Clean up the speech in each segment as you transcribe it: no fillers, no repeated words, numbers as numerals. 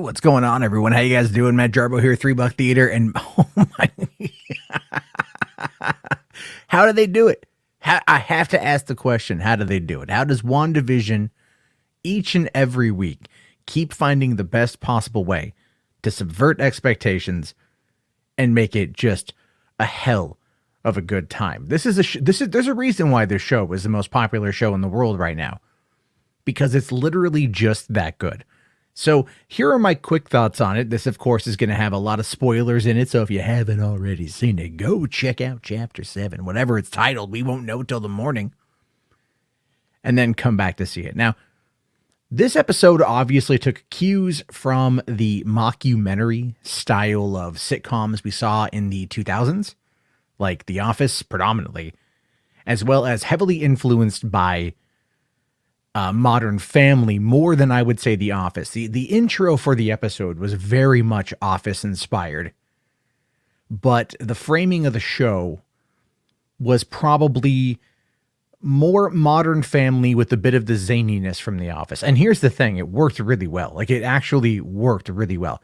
What's going on, everyone? How you guys doing? Matt Jarbo here, $3 Theater, and oh my, how do they do it? I have to ask the question: how do they do it? How does WandaVision each and every week keep finding the best possible way to subvert expectations and make it just a hell of a good time? There's a reason why this show is the most popular show in the world right now, because it's literally just that good. So here are my quick thoughts on it. This, of course, is going to have a lot of spoilers in it. So if you haven't already seen it, go check out Chapter 7, whatever it's titled. We won't know till the morning. And then come back to see it. Now, this episode obviously took cues from the mockumentary style of sitcoms we saw in the 2000s, like The Office predominantly, as well as heavily influenced by Modern Family more than I would say The Office. The intro for the episode was very much Office inspired, but the framing of the show was probably more Modern Family with a bit of the zaniness from The Office. And here's the thing, it worked really well. Like, it actually worked really well.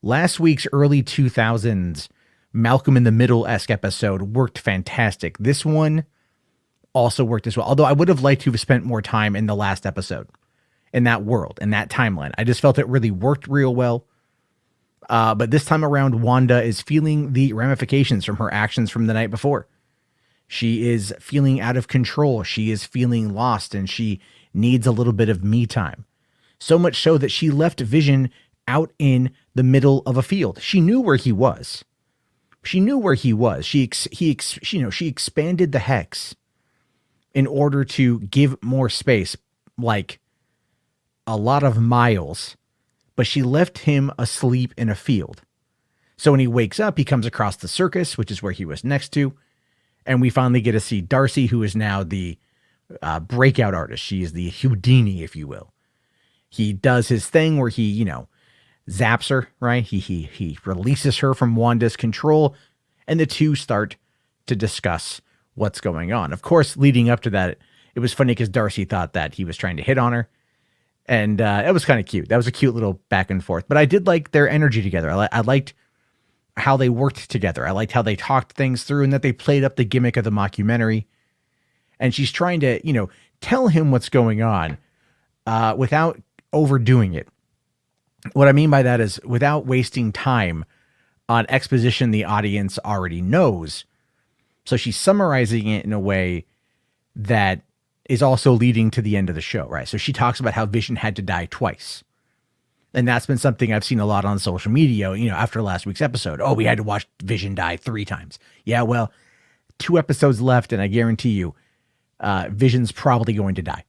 Last week's early 2000s Malcolm in the Middle-esque episode worked fantastic. This one also worked as well. Although I would have liked to have spent more time in the last episode, in that world, in that timeline. I just felt it really worked real well. But this time around, Wanda is feeling the ramifications from her actions from the night before. She is feeling out of control. She is feeling lost, and she needs a little bit of me time. So much so that she left Vision out in the middle of a field. She knew where he was. She expanded the hex in order to give more space, like a lot of miles, but she left him asleep in a field. So when he wakes up, he comes across the circus, which is where he was next to, and we finally get to see Darcy, who is now the breakout artist. She is the Houdini, if you will. He does his thing where he, zaps her, right? He releases her from Wanda's control, and the two start to discuss what's going on. Of course, leading up to that, it was funny because Darcy thought that he was trying to hit on her, and it was kind of cute. That was a cute little back and forth. But I did like their energy together. I liked how they worked together. I liked how they talked things through, and that they played up the gimmick of the mockumentary. And she's trying to, tell him what's going on without overdoing it. What I mean by that is without wasting time on exposition the audience already knows. So she's summarizing it in a way that is also leading to the end of the show, right? So she talks about how Vision had to die twice. And that's been something I've seen a lot on social media, after last week's episode. Oh, we had to watch Vision die 3 times. Yeah, well, 2 episodes left, and I guarantee you, Vision's probably going to die.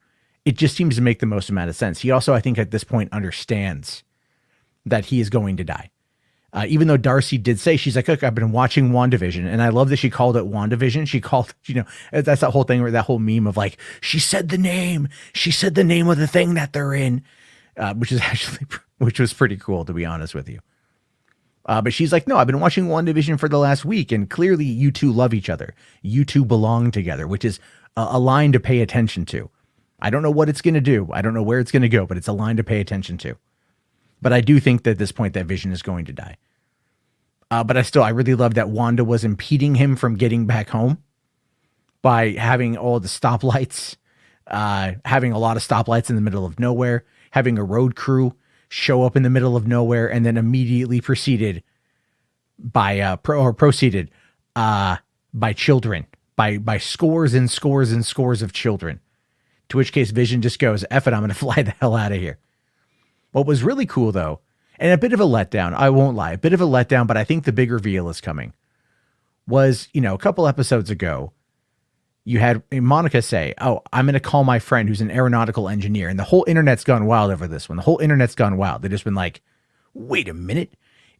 It just seems to make the most amount of sense. He also, I think, at this point understands that he is going to die. Even though Darcy did say, she's like, look, I've been watching WandaVision, and I love that she called it WandaVision. She called, that's that whole thing, where that whole meme of like, she said the name of the thing that they're in, which was pretty cool, to be honest with you. But she's like, no, I've been watching WandaVision for the last week, and clearly you two love each other. You two belong together, which is a line to pay attention to. I don't know what it's going to do. I don't know where it's going to go, but it's a line to pay attention to. But I do think that at this point that Vision is going to die. But I really love that Wanda was impeding him from getting back home by having all the stoplights, having a lot of stoplights in the middle of nowhere, having a road crew show up in the middle of nowhere, and then immediately proceeded by children, by scores and scores and scores of children. To which case Vision just goes, F it, I'm going to fly the hell out of here. What was really cool, though, and a bit of a letdown, I won't lie, a bit of a letdown, but I think the big reveal is coming, was, a couple episodes ago, you had Monica say, oh, I'm going to call my friend who's an aeronautical engineer. And the whole internet's gone wild over this one. The whole internet's gone wild. They've just been like, wait a minute.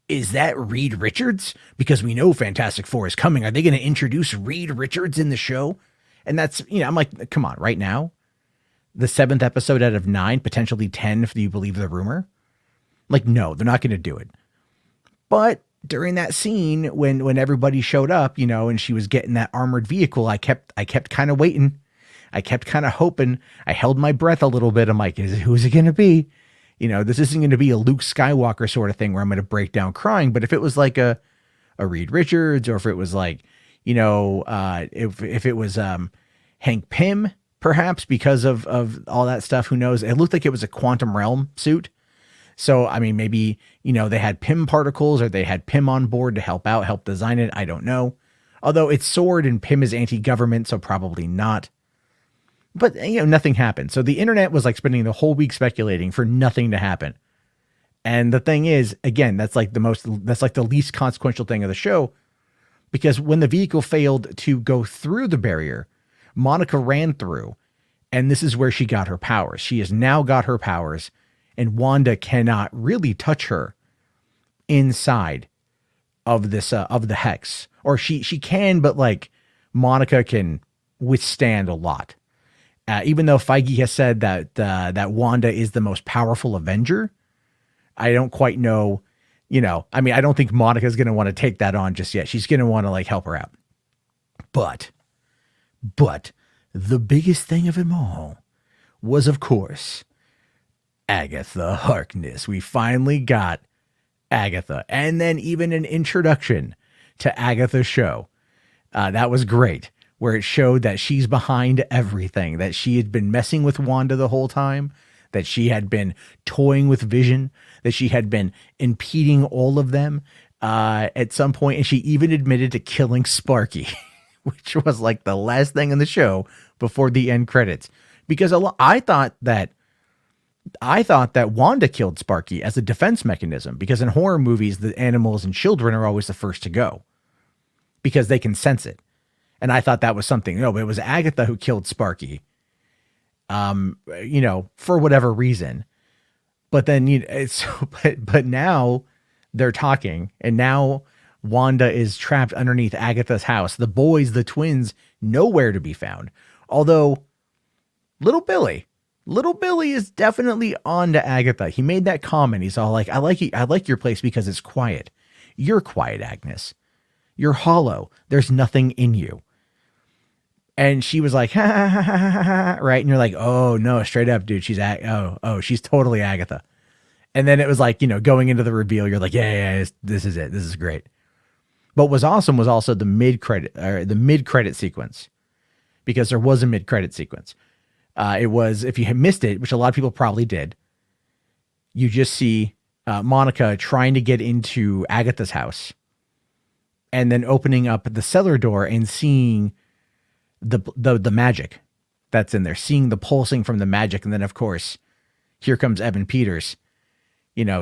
Is that Reed Richards? Because we know Fantastic Four is coming. Are they going to introduce Reed Richards in the show? And that's, I'm like, come on, right now? The 7th episode out of 9, potentially 10 if you believe the rumor. Like, no, they're not going to do it. But during that scene, when everybody showed up, and she was getting that armored vehicle, I kept kind of waiting. I kept kind of hoping. I held my breath a little bit. I'm like, who's it going to be? This isn't going to be a Luke Skywalker sort of thing where I'm going to break down crying. But if it was like a Reed Richards, or if it was like, if it was Hank Pym, perhaps because of all that stuff, who knows? It looked like it was a quantum realm suit. So, I mean, maybe, they had Pym particles, or they had Pym on board to help out, help design it. I don't know. Although it's Sword and Pym is anti-government, so probably not. But, nothing happened. So the internet was like spending the whole week speculating for nothing to happen. And the thing is, again, that's like the least consequential thing of the show, because when the vehicle failed to go through the barrier, Monica ran through, and this is where she got her powers. She has now got her powers, and Wanda cannot really touch her inside of this, of the hex, or she can, but like Monica can withstand a lot. Even though Feige has said that Wanda is the most powerful Avenger, I don't quite know, I mean, I don't think Monica's going to want to take that on just yet. She's going to want to like help her out. But the biggest thing of them all was, of course, Agatha Harkness. We finally got Agatha, and then even an introduction to Agatha's show. That was great, where it showed that she's behind everything, that she had been messing with Wanda the whole time, that she had been toying with Vision, that she had been impeding all of them at some point, and she even admitted to killing Sparky, which was like the last thing in the show before the end credits. Because I thought that Wanda killed Sparky as a defense mechanism, because in horror movies, the animals and children are always the first to go because they can sense it. And I thought that was something. No, but it was Agatha who killed Sparky, for whatever reason. But then, but now they're talking, and now Wanda is trapped underneath Agatha's house. The boys, the twins, nowhere to be found. Although little Billy is definitely on to Agatha. He made that comment. He's all like, I like your place because it's quiet. You're quiet, Agnes. You're hollow. There's nothing in you. And she was like, ha, ha, ha, ha, ha, ha, right? And you're like, oh no, straight up, dude. She's she's totally Agatha. And then it was like, going into the reveal, you're like, yeah, this is it. This is great. But what was awesome was also the mid-credit sequence, because there was a mid-credit sequence. It was, if you had missed it, which a lot of people probably did, you just see Monica trying to get into Agatha's house, and then opening up the cellar door and seeing the magic that's in there, seeing the pulsing from the magic. And then, of course, here comes Evan Peters.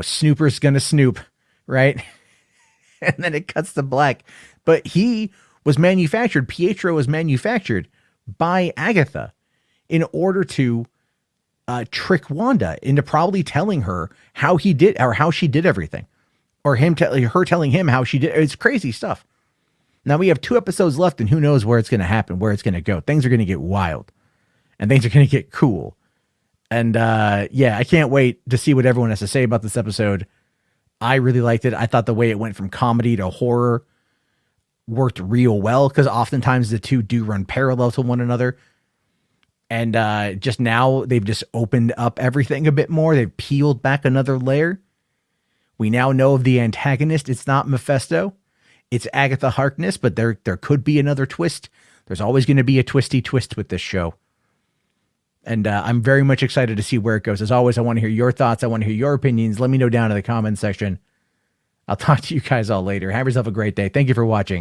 Snooper's gonna snoop, right? And then it cuts to black. But Pietro was manufactured by Agatha in order to trick Wanda into probably telling her how he did, or how she did everything, or her telling him how she did. It's crazy stuff. Now we have 2 episodes left, and who knows where it's going to happen, where it's going to go. Things are going to get wild, and things are going to get cool. And I can't wait to see what everyone has to say about this episode. I really liked it. I thought the way it went from comedy to horror worked real well, because oftentimes the two do run parallel to one another. And just now they've just opened up everything a bit more. They've peeled back another layer. We now know of the antagonist. It's not Mephisto. It's Agatha Harkness, but there could be another twist. There's always going to be a twisty twist with this show. And I'm very much excited to see where it goes. As always, I want to hear your thoughts. I want to hear your opinions. Let me know down in the comments section. I'll talk to you guys all later. Have yourself a great day. Thank you for watching.